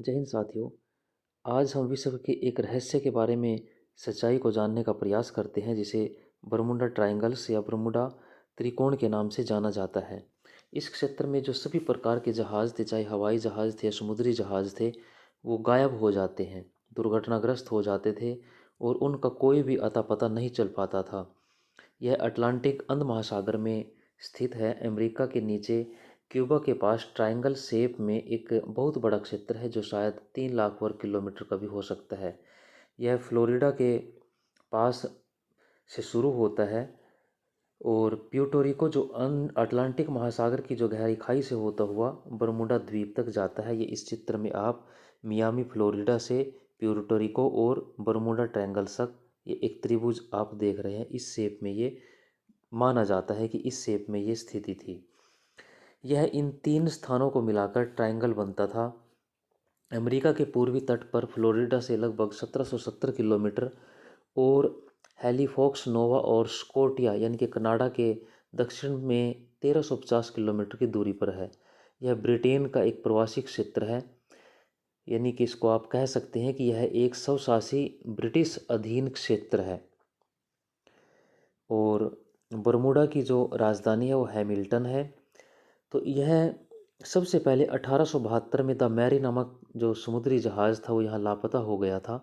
जय हिंद साथियों। आज हम विश्व के एक रहस्य के बारे में सच्चाई को जानने का प्रयास करते हैं, जिसे बरमुडा ट्रायंगल्स या बरमुडा त्रिकोण के नाम से जाना जाता है। इस क्षेत्र में जो सभी प्रकार के जहाज़ थे, चाहे हवाई जहाज़ थे या समुद्री जहाज़ थे, वो गायब हो जाते हैं, दुर्घटनाग्रस्त हो जाते थे और उनका कोई भी अता पता नहीं चल पाता था। यह अटलांटिक अंध महासागर में स्थित है, अमेरिका के नीचे क्यूबा के पास ट्रायंगल शेप में एक बहुत बड़ा क्षेत्र है, जो शायद 3 लाख वर्ग किलोमीटर का भी हो सकता है। यह फ्लोरिडा के पास से शुरू होता है और प्यूर्टोरिको जो अटलांटिक महासागर की जो गहरी खाई से होता हुआ बरमुडा द्वीप तक जाता है। ये इस चित्र में आप मियामी फ्लोरिडा से प्यूर्टोरिको और बरमुडा ट्रायंगल तक ये एक त्रिभुज आप देख रहे हैं। इस शेप में ये माना जाता है कि इस शेप में ये स्थिति थी। यह इन तीन स्थानों को मिलाकर ट्रायंगल बनता था। अमेरिका के पूर्वी तट पर फ्लोरिडा से लगभग 1770 किलोमीटर और हैलिफैक्स नोवा और स्कोटिया यानी कि कनाडा के दक्षिण में 1350 किलोमीटर की दूरी पर है। यह ब्रिटेन का एक प्रवासी क्षेत्र है, यानी कि इसको आप कह सकते हैं कि यह एक स्वशासी ब्रिटिश अधीन क्षेत्र है। और बरमूडा की जो राजधानी है वो हैमिल्टन है। तो यह सबसे पहले 1872 में द मैरी नामक जो समुद्री जहाज़ था वो यहाँ लापता हो गया था।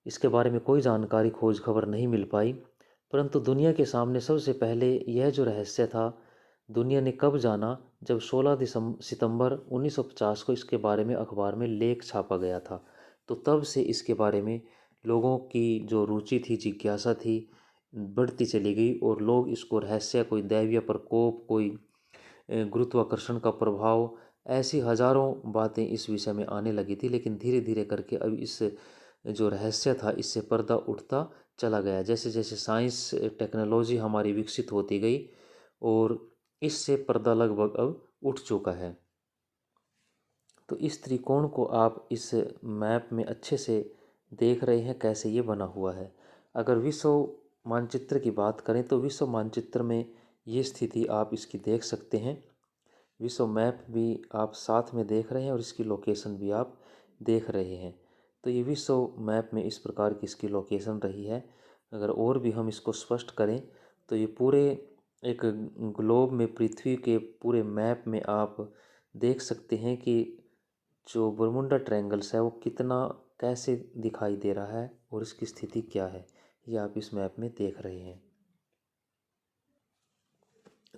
इसके बारे में कोई जानकारी खोज खबर नहीं मिल पाई, परंतु दुनिया के सामने सबसे पहले यह जो रहस्य था, दुनिया ने कब जाना, जब 16 सितंबर 1950 को इसके बारे में अखबार में लेख छापा गया था। तो तब से इसके बारे में लोगों की जो रुचि थी, जिज्ञासा थी, बढ़ती चली गई और लोग इसको रहस्य, कोई दैवीय प्रकोप, कोई गुरुत्वाकर्षण का प्रभाव, ऐसी हजारों बातें इस विषय में आने लगी थी। लेकिन धीरे धीरे करके अब इस जो रहस्य था इससे पर्दा उठता चला गया, जैसे जैसे साइंस टेक्नोलॉजी हमारी विकसित होती गई और इससे पर्दा लगभग अब उठ चुका है। तो इस त्रिकोण को आप इस मैप में अच्छे से देख रहे हैं कैसे ये बना हुआ है। अगर विश्व मानचित्र की बात करें तो विश्व मानचित्र में ये स्थिति आप इसकी देख सकते हैं। विश्व मैप भी आप साथ में देख रहे हैं और इसकी लोकेशन भी आप देख रहे हैं। तो ये विश्व मैप में इस प्रकार की इसकी लोकेशन रही है। अगर और भी हम इसको स्पष्ट करें तो ये पूरे एक ग्लोब में, पृथ्वी के पूरे मैप में आप देख सकते हैं कि जो बरमुंडा ट्रायंगल्स है वो कितना, कैसे दिखाई दे रहा है और इसकी स्थिति क्या है, ये आप इस मैप में देख रहे हैं।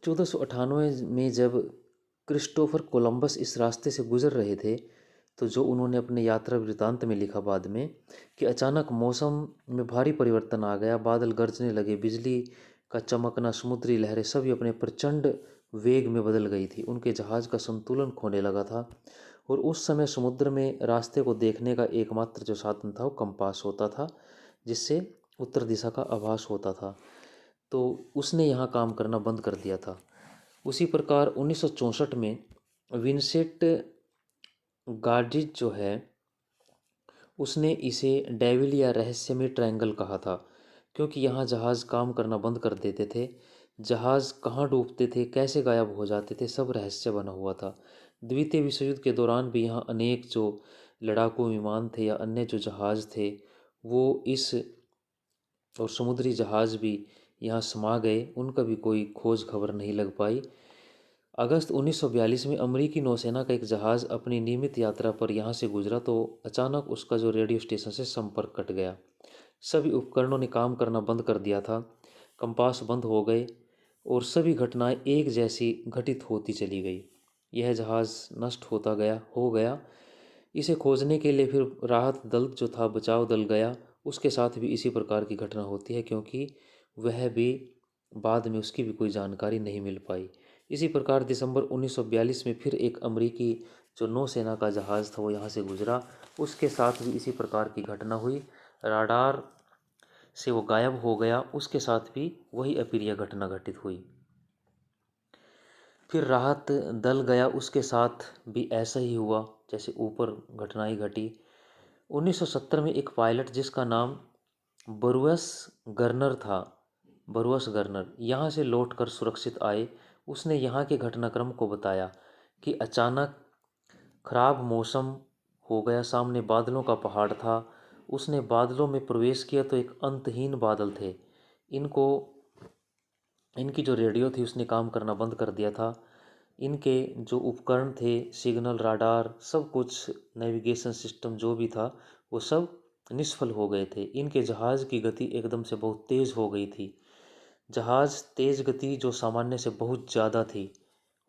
1498 में जब क्रिस्टोफर कोलंबस इस रास्ते से गुजर रहे थे, तो जो उन्होंने अपने यात्रा वृतांत में लिखा बाद में, कि अचानक मौसम में भारी परिवर्तन आ गया, बादल गरजने लगे, बिजली का चमकना, समुद्री लहरें सभी अपने प्रचंड वेग में बदल गई थी। उनके जहाज़ का संतुलन खोने लगा था और उस समय समुद्र में रास्ते को देखने का एकमात्र जो साधन था वो कंपास होता था, जिससे उत्तर दिशा का आभास होता था। तो उसने यहाँ काम करना बंद कर दिया था। उसी प्रकार 1964 में विंसेंट गार्जिज जो है, उसने इसे डेविल या रहस्यमय ट्रायंगल कहा था, क्योंकि यहाँ जहाज़ काम करना बंद कर देते थे। जहाज़ कहाँ डूबते थे, कैसे गायब हो जाते थे, सब रहस्य बना हुआ था। द्वितीय विश्व युद्ध के दौरान भी यहाँ अनेक जो लड़ाकू विमान थे या अन्य जो जहाज़ थे, वो इस और समुद्री जहाज़ भी यहाँ समा गए, उनका भी कोई खोज खबर नहीं लग पाई। अगस्त 1942 में अमेरिकी नौसेना का एक जहाज़ अपनी नियमित यात्रा पर यहाँ से गुजरा, तो अचानक उसका जो रेडियो स्टेशन से संपर्क कट गया। सभी उपकरणों ने काम करना बंद कर दिया था, कंपास बंद हो गए और सभी घटनाएं एक जैसी घटित होती चली गई। यह जहाज़ नष्ट होता गया, हो गया। इसे खोजने के लिए फिर राहत दल जो था, बचाव दल गया, उसके साथ भी इसी प्रकार की घटना होती है, क्योंकि वह भी बाद में उसकी भी कोई जानकारी नहीं मिल पाई। इसी प्रकार दिसंबर 1942 में फिर एक अमेरिकी जो नौसेना का जहाज़ था वो यहाँ से गुजरा, उसके साथ भी इसी प्रकार की घटना हुई। राडार से वो गायब हो गया, उसके साथ भी वही अप्रिय घटना घटित हुई। फिर राहत दल गया, उसके साथ भी ऐसा ही हुआ जैसे ऊपर घटनाएं घटी। 1970 में एक पायलट जिसका नाम बरुअस गर्नर था, बरुअस गर्नर यहाँ से लौटकर सुरक्षित आए। उसने यहाँ के घटनाक्रम को बताया कि अचानक खराब मौसम हो गया। सामने बादलों का पहाड़ था। उसने बादलों में प्रवेश किया तो एक अंतहीन बादल थे। इनको इनकी जो रेडियो थी उसने काम करना बंद कर दिया था। इनके जो उपकरण थे, सिग्नल, राडार, सब कुछ, नेविगेशन सिस्टम जो भी था, वो सब निष्फल हो गए थे। इनके जहाज़ की गति एकदम से बहुत तेज़ हो गई थी। जहाज़ तेज़ गति जो सामान्य से बहुत ज़्यादा थी,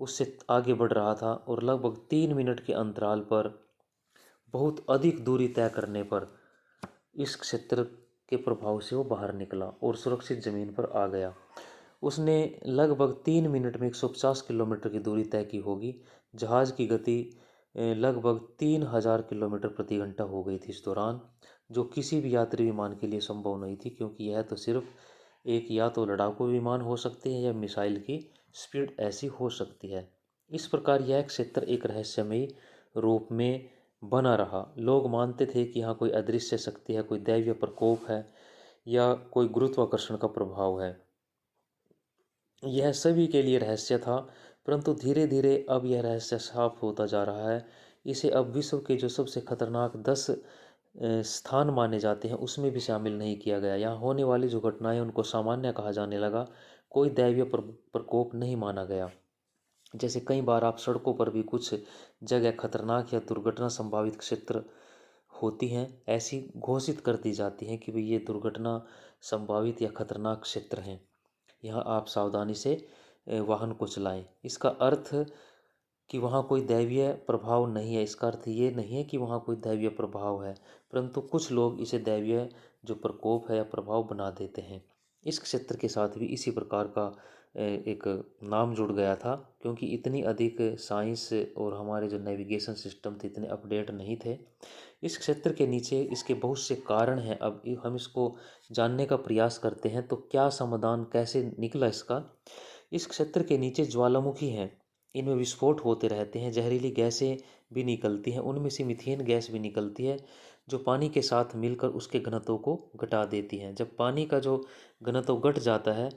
उससे आगे बढ़ रहा था और लगभग 3 मिनट के अंतराल पर बहुत अधिक दूरी तय करने पर इस क्षेत्र के प्रभाव से वो बाहर निकला और सुरक्षित ज़मीन पर आ गया। उसने लगभग 3 मिनट में 150 किलोमीटर की दूरी तय की होगी। जहाज़ की गति लगभग 3000 किलोमीटर प्रति घंटा हो गई थी इस दौरान, जो किसी भी यात्री विमान के लिए संभव नहीं थी, क्योंकि यह तो सिर्फ एक या तो लड़ाकू विमान हो सकते हैं या मिसाइल की स्पीड ऐसी हो सकती है। इस प्रकार यह क्षेत्र एक रहस्यमयी रूप में बना रहा। लोग मानते थे कि यहाँ कोई अदृश्य शक्ति है, कोई दैवीय प्रकोप है या कोई गुरुत्वाकर्षण का प्रभाव है। यह सभी के लिए रहस्य था, परंतु धीरे धीरे अब यह रहस्य साफ होता जा रहा है। इसे अब विश्व के जो सबसे खतरनाक 10 स्थान माने जाते हैं उसमें भी शामिल नहीं किया गया। यहाँ होने वाली जो घटनाएं उनको सामान्य कहा जाने लगा, कोई दैवीय प्रकोप नहीं माना गया। जैसे कई बार आप सड़कों पर भी कुछ जगह खतरनाक या दुर्घटना संभावित क्षेत्र होती हैं, ऐसी घोषित कर दी जाती हैं कि भाई ये दुर्घटना संभावित या खतरनाक क्षेत्र हैं, यहाँ आप सावधानी से वाहन को चलाएं। इसका अर्थ कि वहाँ कोई दैवीय प्रभाव नहीं है, इसका अर्थ ये नहीं है कि वहाँ कोई दैवीय प्रभाव है, परंतु कुछ लोग इसे दैवीय जो प्रकोप है या प्रभाव बना देते हैं। इस क्षेत्र के साथ भी इसी प्रकार का एक नाम जुड़ गया था, क्योंकि इतनी अधिक साइंस और हमारे जो नेविगेशन सिस्टम थे इतने अपडेट नहीं थे। इस क्षेत्र के नीचे इसके बहुत से कारण हैं। अब हम इसको जानने का प्रयास करते हैं तो क्या समाधान कैसे निकला इसका। इस क्षेत्र के नीचे ज्वालामुखी हैं, इनमें विस्फोट होते रहते हैं, जहरीली गैसें भी निकलती हैं, उनमें से मीथेन गैस भी निकलती है जो पानी के साथ मिलकर उसके घनत्व को घटा देती हैं। जब पानी का जो घनत्व घट जाता है,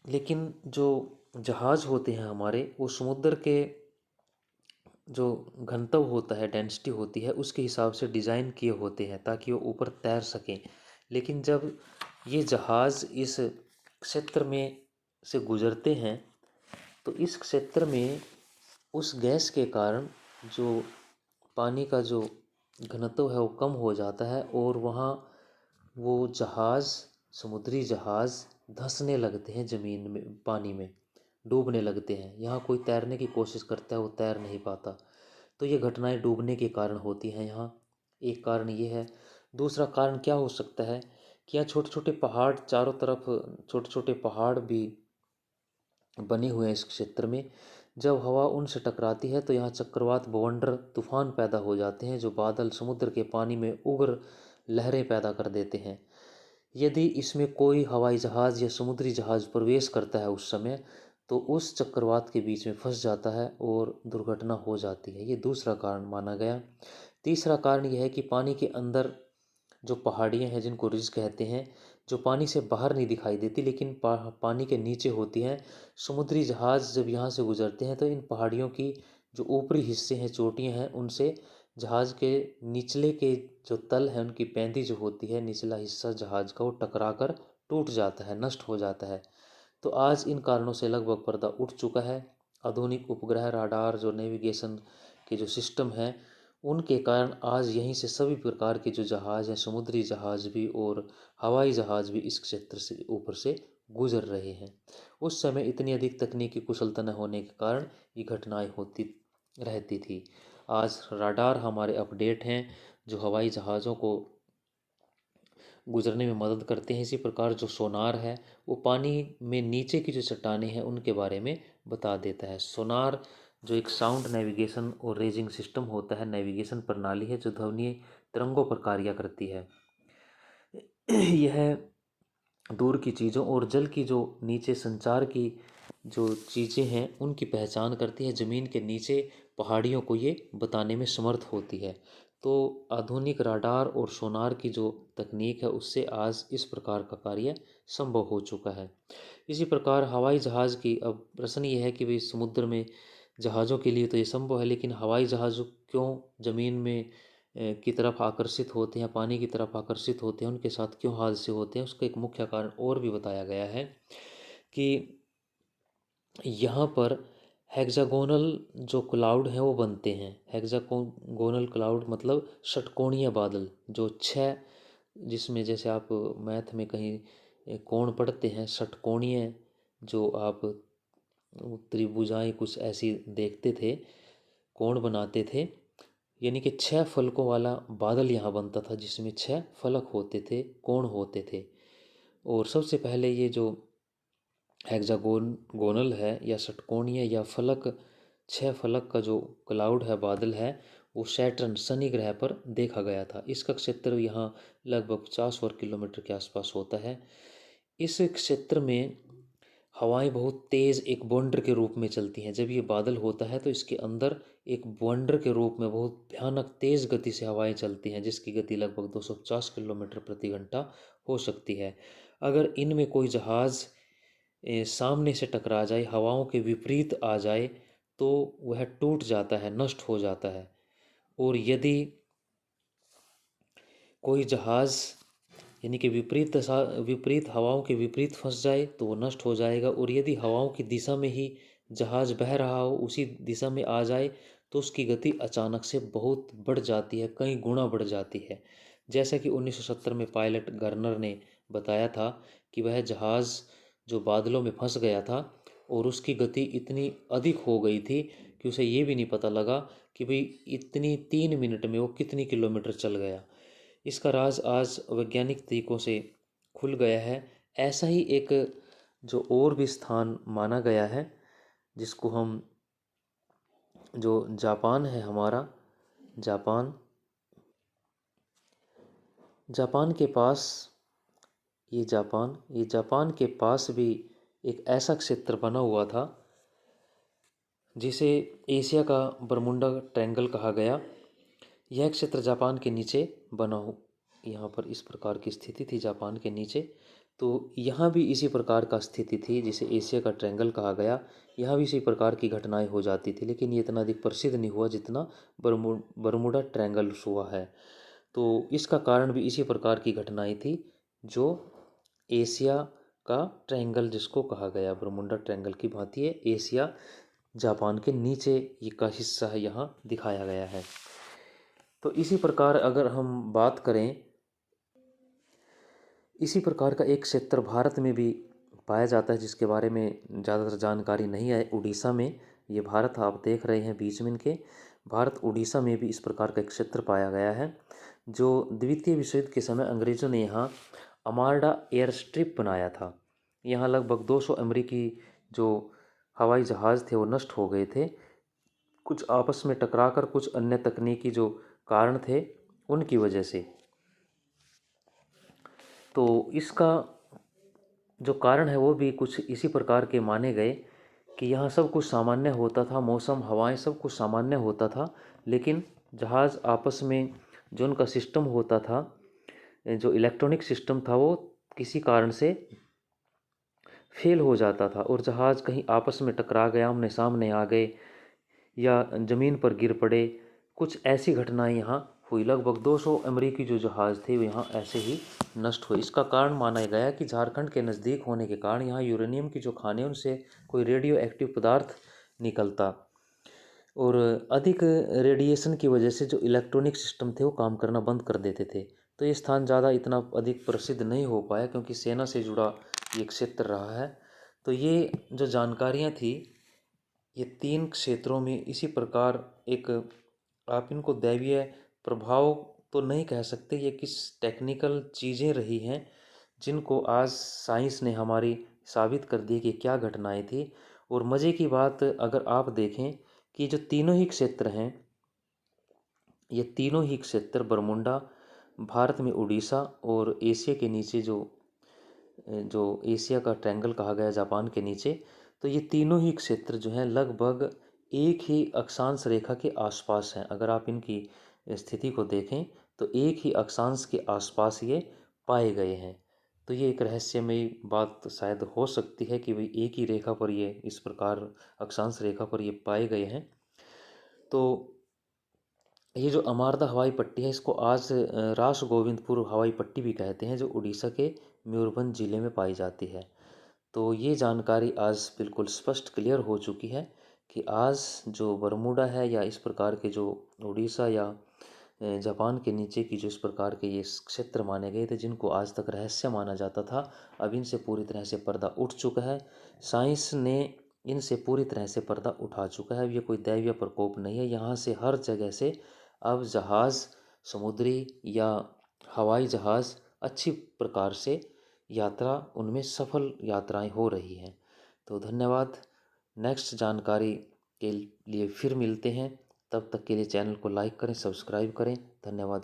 लेकिन जो जहाज़ होते हैं हमारे, वो समुद्र के जो घनत्व होता है, डेंसिटी होती है, उसके हिसाब से डिज़ाइन किए होते हैं ताकि वो ऊपर तैर सकें। लेकिन जब ये जहाज़ इस क्षेत्र में से गुजरते हैं तो इस क्षेत्र में उस गैस के कारण जो पानी का जो घनत्व है वो कम हो जाता है और वहाँ वो जहाज़, समुद्री जहाज़ धंसने लगते हैं, ज़मीन में, पानी में डूबने लगते हैं। यहाँ कोई तैरने की कोशिश करता है, वो तैर नहीं पाता। तो ये घटनाएं डूबने के कारण होती हैं यहाँ। एक कारण ये है। दूसरा कारण क्या हो सकता है कि यहाँ छोटे छोटे पहाड़, चारों तरफ छोटे छोटे पहाड़ भी बने हुए हैं इस क्षेत्र में। जब हवा उनसे टकराती है तो यहाँ चक्रवात, बवंडर, तूफान पैदा हो जाते हैं, जो बादल समुद्र के पानी में उग्र लहरें पैदा कर देते हैं। यदि इसमें कोई हवाई जहाज़ या समुद्री जहाज़ प्रवेश करता है उस समय, तो उस चक्रवात के बीच में फंस जाता है और दुर्घटना हो जाती है। ये दूसरा कारण माना गया। तीसरा कारण यह है कि पानी के अंदर जो पहाड़ियाँ हैं, जिनको रिज कहते हैं, जो पानी से बाहर नहीं दिखाई देती लेकिन पानी के नीचे होती हैं। समुद्री जहाज़ जब यहाँ से गुजरते हैं तो इन पहाड़ियों की जो ऊपरी हिस्से हैं, चोटियाँ हैं, उनसे जहाज़ के निचले के जो तल है, उनकी पैंदी जो होती है, निचला हिस्सा जहाज़ का, वो टकरा कर टूट जाता है, नष्ट हो जाता है। तो आज इन कारणों से लगभग पर्दा उठ चुका है। आधुनिक उपग्रह, राडार, जो नेविगेशन के जो सिस्टम हैं, उनके कारण आज यहीं से सभी प्रकार के जो जहाज़ हैं, समुद्री जहाज़ भी और हवाई जहाज़ भी इस क्षेत्र से ऊपर से गुजर रहे हैं। उस समय इतनी अधिक तकनीकी कुशलता न होने के कारण ये घटनाएं होती रहती थी। आज राडार हमारे अपडेट हैं, जो हवाई जहाज़ों को गुजरने में मदद करते हैं। इसी प्रकार जो सोनार है, वो पानी में नीचे की जो चट्टानें हैं उनके बारे में बता देता है। सोनार जो एक साउंड नेविगेशन और रेजिंग सिस्टम होता है, नेविगेशन प्रणाली है जो ध्वनि तरंगों पर कार्य करती है। यह दूर की चीज़ों और जल की जो नीचे संचार की जो चीज़ें हैं उनकी पहचान करती है। ज़मीन के नीचे पहाड़ियों को ये बताने में समर्थ होती है। तो आधुनिक राडार और सोनार की जो तकनीक है उससे आज इस प्रकार का कार्य संभव हो चुका है। इसी प्रकार हवाई जहाज़ की अब प्रश्न ये है कि भाई समुद्र में जहाज़ों के लिए तो ये संभव है, लेकिन हवाई जहाज़ क्यों ज़मीन में की तरफ आकर्षित होते हैं, पानी की तरफ आकर्षित होते हैं, उनके साथ क्यों हादसे होते हैं, उसका एक मुख्य कारण और भी बताया गया है कि यहाँ पर हेक्सागोनल जो क्लाउड हैं वो बनते हैं। हेक्सागोनल क्लाउड मतलब षटकोणीय बादल, जो छः, जिसमें जैसे आप मैथ में कहीं कोण पढ़ते हैं, षटकोणीय, जो आप त्रिभुजाएं कुछ ऐसी देखते थे, कोण बनाते थे, यानी कि छः फलकों वाला बादल यहाँ बनता था, जिसमें छः फलक होते थे, कोण होते थे। और सबसे पहले ये जो हेक्सागोनल है या षटकोणीय या फलक, छः फलक का जो क्लाउड है, बादल है, वो सैटर्न शनि ग्रह पर देखा गया था। इसका क्षेत्र यहाँ लगभग 50 वर्ग किलोमीटर के आसपास होता है। इस क्षेत्र में हवाएं बहुत तेज़ एक बॉन्डर के रूप में चलती हैं। जब ये बादल होता है तो इसके अंदर एक बॉन्डर के रूप में बहुत भयानक तेज़ गति से हवाएं चलती हैं, जिसकी गति लगभग 250 किलोमीटर प्रति घंटा हो सकती है। अगर इनमें कोई जहाज़ सामने से टकरा जाए, हवाओं के विपरीत आ जाए, तो वह टूट जाता है, नष्ट हो जाता है। और यदि कोई जहाज़ यानी कि विपरीत हवाओं के विपरीत फंस जाए तो वो नष्ट हो जाएगा। और यदि हवाओं की दिशा में ही जहाज़ बह रहा हो, उसी दिशा में आ जाए, तो उसकी गति अचानक से बहुत बढ़ जाती है, कई गुना बढ़ जाती है। जैसा कि 1970 में पायलट गर्नर ने बताया था कि वह जहाज़ जो बादलों में फंस गया था और उसकी गति इतनी अधिक हो गई थी कि उसे ये भी नहीं पता लगा कि भाई इतनी 3 मिनट में वो कितनी किलोमीटर चल गया। इसका राज आज वैज्ञानिक तरीकों से खुल गया है। ऐसा ही एक जो और भी स्थान माना गया है, जिसको हम, जो जापान है हमारा, जापान, जापान के पास, ये जापान के पास भी एक ऐसा क्षेत्र बना हुआ था जिसे एशिया का बरमुंडा ट्रायंगल कहा गया। यह क्षेत्र जापान के नीचे बना हो, यहाँ पर इस प्रकार की स्थिति थी जापान के नीचे। तो यहाँ भी इसी प्रकार का स्थिति थी जिसे एशिया का ट्रायंगल कहा गया। यहाँ भी इसी प्रकार की घटनाएं हो जाती थी, लेकिन ये इतना अधिक प्रसिद्ध नहीं हुआ जितना बरमुडा ट्रायंगल हुआ है। तो इसका कारण भी इसी प्रकार की घटनाएं थी, जो एशिया का ट्रायंगल जिसको कहा गया, बरमुडा ट्रायंगल की भांति है। एशिया जापान के नीचे ये का हिस्सा है, यहाँ दिखाया गया है। तो इसी प्रकार अगर हम बात करें, इसी प्रकार का एक क्षेत्र भारत में भी पाया जाता है, जिसके बारे में ज़्यादातर जानकारी नहीं है। उड़ीसा में, ये भारत आप देख रहे हैं बीच में इनके, भारत उड़ीसा में भी इस प्रकार का एक क्षेत्र पाया गया है, जो द्वितीय विश्व युद्ध के समय अंग्रेज़ों ने यहाँ अमार्डा एयर स्ट्रिप बनाया था। यहाँ लगभग 200 अमेरिकी जो हवाई जहाज़ थे वो नष्ट हो गए थे, कुछ आपस में टकराकर, कुछ अन्य तकनीकी जो कारण थे उनकी वजह से। तो इसका जो कारण है वो भी कुछ इसी प्रकार के माने गए कि यहाँ सब कुछ सामान्य होता था, मौसम, हवाएं, सब कुछ सामान्य होता था, लेकिन जहाज़ आपस में जो उनका सिस्टम होता था, जो इलेक्ट्रॉनिक सिस्टम था, वो किसी कारण से फेल हो जाता था और जहाज़ कहीं आपस में टकरा गया, आमने सामने आ गए या ज़मीन पर गिर पड़े। कुछ ऐसी घटनाएं यहाँ हुई। लगभग 200 अमेरिकी जो जहाज़ थे वो यहाँ ऐसे ही नष्ट हुए। इसका कारण माना गया कि झारखंड के नज़दीक होने के कारण यहाँ यूरेनियम की जो खानें, उनसे कोई रेडियो एक्टिव पदार्थ निकलता, और अधिक रेडिएशन की वजह से जो इलेक्ट्रॉनिक सिस्टम थे वो काम करना बंद कर देते थे। तो ये स्थान ज़्यादा इतना अधिक प्रसिद्ध नहीं हो पाया, क्योंकि सेना से जुड़ा ये क्षेत्र रहा है। तो ये जो जानकारियाँ थी, ये 3 क्षेत्रों में इसी प्रकार एक, आप इनको दैवीय प्रभाव तो नहीं कह सकते, ये किस टेक्निकल चीज़ें रही हैं जिनको आज साइंस ने हमारी साबित कर दी कि क्या घटनाएं थी। और मज़े की बात अगर आप देखें कि जो तीनों ही क्षेत्र हैं, ये तीनों ही क्षेत्र बरमुंडा, भारत में उड़ीसा, और एशिया के नीचे जो एशिया का ट्रायंगल कहा गया जापान के नीचे, तो ये तीनों ही क्षेत्र जो हैं लगभग एक ही अक्षांश रेखा के आसपास हैं। अगर आप इनकी स्थिति को देखें तो एक ही अक्षांश के आसपास ये पाए गए हैं। तो ये एक रहस्यमयी बात शायद हो सकती है कि भाई एक ही रेखा पर ये इस प्रकार अक्षांश रेखा पर ये पाए गए हैं। तो ये जो अमारदा हवाई पट्टी है इसको आज रास गोविंदपुर हवाई पट्टी भी कहते हैं, जो उड़ीसा के मयूरभंज जिले में पाई जाती है। तो ये जानकारी आज बिल्कुल स्पष्ट क्लियर हो चुकी है कि आज जो बरमूडा है या इस प्रकार के जो उड़ीसा या जापान के नीचे की जो इस प्रकार के ये क्षेत्र माने गए थे, जिनको आज तक रहस्य माना जाता था, अब इनसे पूरी तरह से पर्दा उठ चुका है। साइंस ने इनसे पूरी तरह से पर्दा उठा चुका है। अब ये कोई दैवीय प्रकोप नहीं है। यहाँ से हर जगह से अब जहाज़, समुद्री या हवाई जहाज़ अच्छी प्रकार से यात्रा, उनमें सफल यात्राएं हो रही हैं। तो धन्यवाद। नेक्स्ट जानकारी के लिए फिर मिलते हैं। तब तक के लिए चैनल को लाइक करें, सब्सक्राइब करें। धन्यवाद।